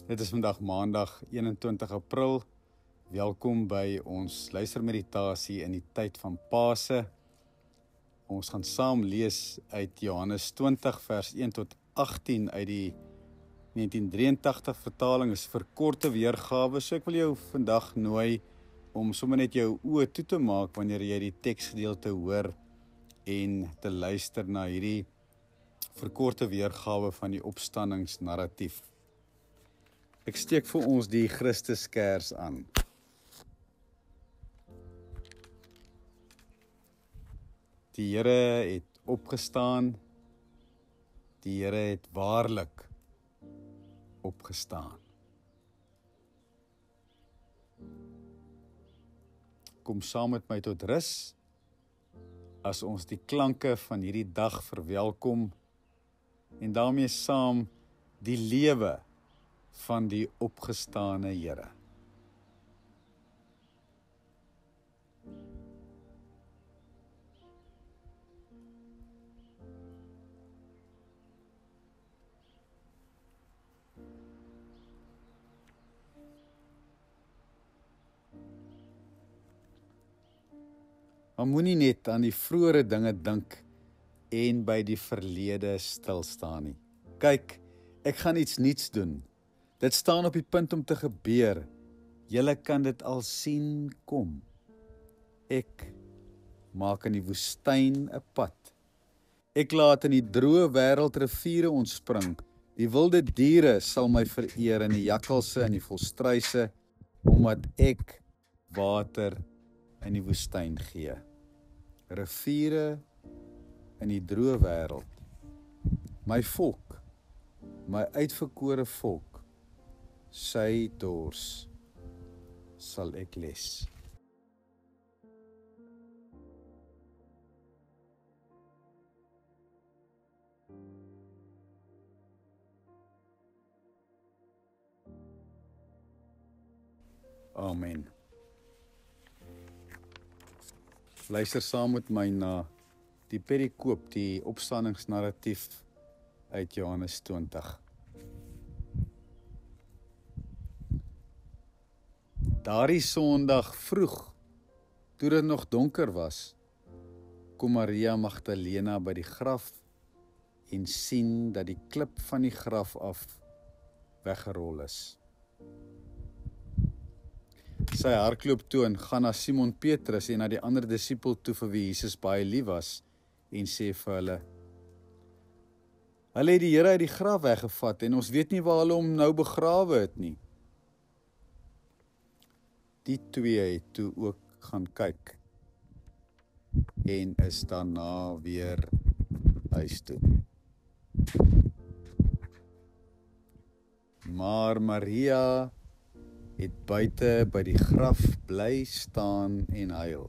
Dit is vandag maandag 21 April. Welkom by ons luistermeditasie in die tyd van Pase. Ons gaan saam lees uit Johannes 20 vers 1 tot 18 uit die 1983 vertaling. Is verkorte weergawe. So ek wil jou vandag nooi om sommer net jou oë toe te maak wanneer jy die teksgedeelte hoor en te luister na hierdie verkorte weergawe van die opstandingsnarratief. Ek steek vir ons die Christuskers aan. Die Here het opgestaan. Die Here het waarlik opgestaan. Kom saam met my tot rus as ons die klanke van hierdie dag verwelkom en daarmee saam die lewe van die opgestane Here. Maar moenie net aan die vroeëre dinge dink en by die verlede stil staan nie. Kyk, ek gaan iets nuuts doen. Dit staan op die punt om te gebeur. Julle kan dit al sien kom. Ek maak in die woestyn 'n pad. Ek laat in die droë wêreld riviere ontspring. Die wilde diere sal my vereer en die jakkalse en die volstruise, omdat ek water in die woestyn gee. Riviere in die droë wêreld. My volk, my uitverkore volk, sy dors sal ek les. Amen. Luister saam met my na die perikoop, die opstandingsnarratief uit Johannes 20. Daardie Sondag vroeg, toe dit nog donker was, kom Maria Magdalena by die graf en sien dat die klip van die graf af weggerol is. Sy hardloop toe en gaan na Simon Petrus en na die ander disipel toe vir wie Jesus baie lief was en sê vir hulle: Hulle het die Here uit die graf weggevat en ons weet nie waar hulle hom nou begrawe het nie. Die twee het toe ook gaan kyk en is daarna weer huis toe. Maar Maria het buite by die graf bly staan en huil.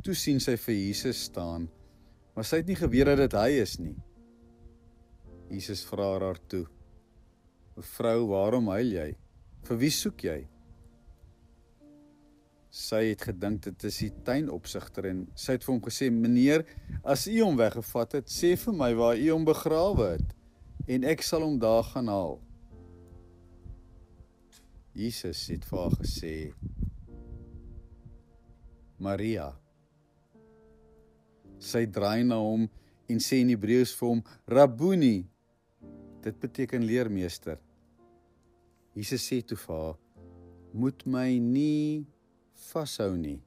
Toe sien sy vir Jesus staan, maar sy het nie geweet dat dit hy is nie. Jesus vra haar toe: Mevrou, waarom huil jy? Vir wie soek jy? Sy het gedink dit is die tuinopsigter en sy het vir hom gesê: Meneer, as u hom weggevat het, sê vir my waar u hom begrawe het en ek sal hom daar gaan haal. Jesus het vir haar gesê: Maria. Sy draai na hom en sê in Hebreëus vir hom: Rabboni. Dit beteken leermeester. Jesus sê toe vir haar: Moet my nie vashou nie,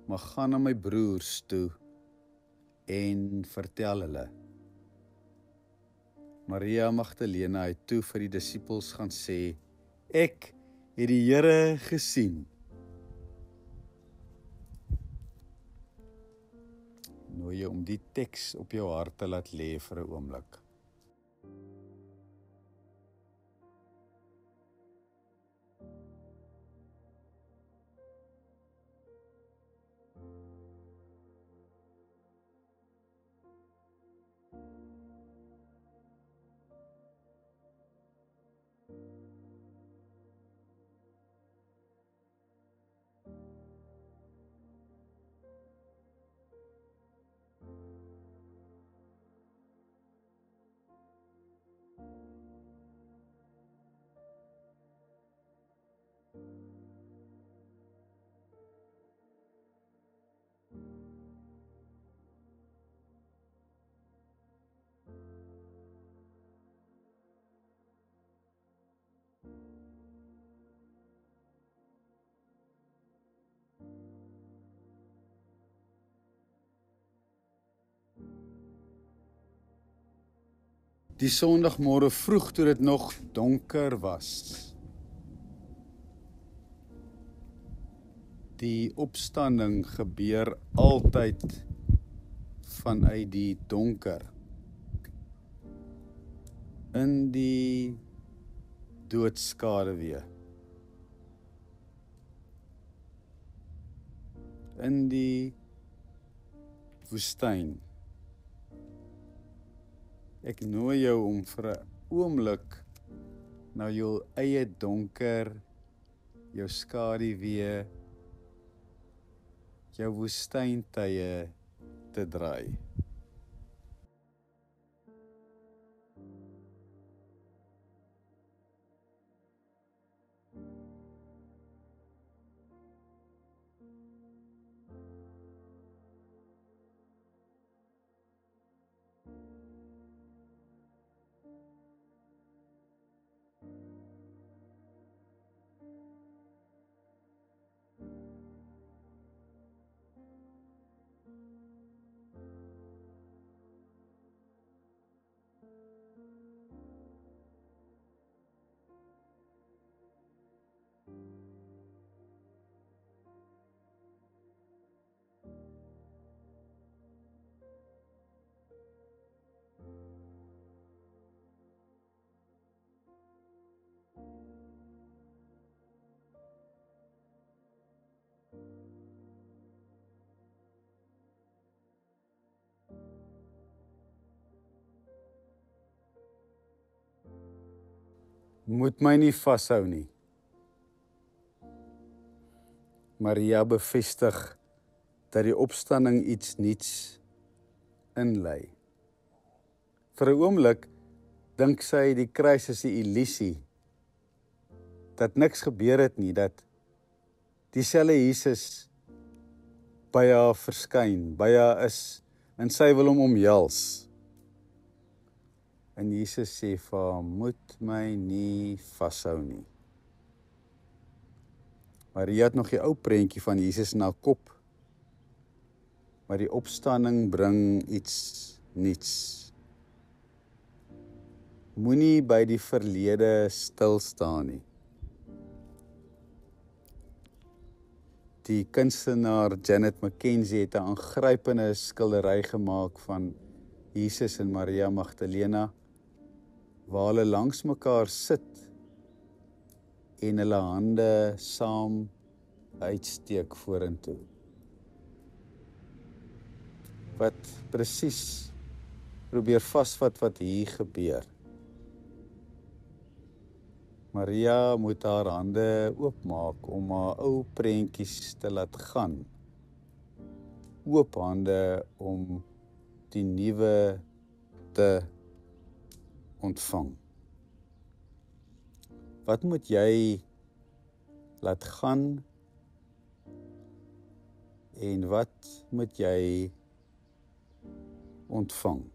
maar gaan na my broers toe en vertel hulle. Maria Magdalena het toe vir die disippels gaan sê: Ek het die Here gesien. Nooi jou om die teks op jou hart te laat lê vir 'n oomblik. Die Sondagmôre vroeg toe dit nog donker was. Die opstanding gebeur altyd vanuit die donker. In die doodskaduwee. In die woestyn. Ek nooi jou om vir 'n oomblik na jou eie donker, jou skaduwee, jou woestyntye te draai. Moet my nie vashou nie. Maria bevestig dat die opstanding iets nuuts inlei. Vir 'n oomblik dink sy die kruis is 'n illusie, dat niks gebeur het nie, dat dieselfde Jesus by haar verskyn, by haar is, en sy wil hom omhels. En Jesus sê vir haar, moet my nie vashou nie. Maria het nog die ou prentjie van Jesus in haar kop, maar die opstanding bring iets nuuts. Moenie by die verlede stil staan nie. Die kunstenaar Janet McKenzie het 'n aangrypende skildery gemaak van Jesus en Maria Magdalena, waar hulle langs mekaar sit en hulle hande saam uitsteek vorentoe. Wat presies probeer vasvat wat hier gebeur. Maria moet haar hande oopmaak om haar ou prentjies te laat gaan. Oop hande om die nuwe te ontvang. Wat moet jy laat gaan en wat moet jy ontvang?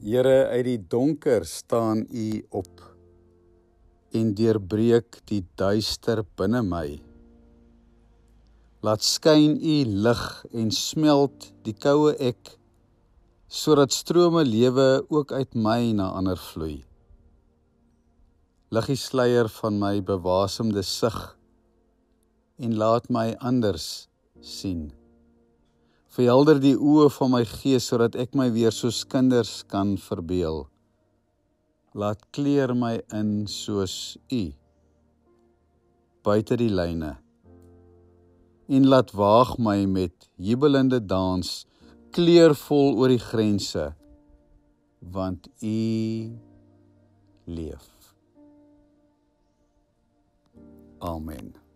Here, uit die donker staan U op en deurbreek die duister binne my. Laat skyn U lig en smelt die koue ek, sodat strome lewe ook uit my na ander vloei. Lig die sluier van my bewasemde sig en laat my anders sien. Verhelder die oë van my gees, sodat ek my weer soos kinders kan verbeel. Laat kleur my in soos U, buite die lyne. en laat waag my met jubelende dans, kleurvol oor die grense, want U leef. Amen.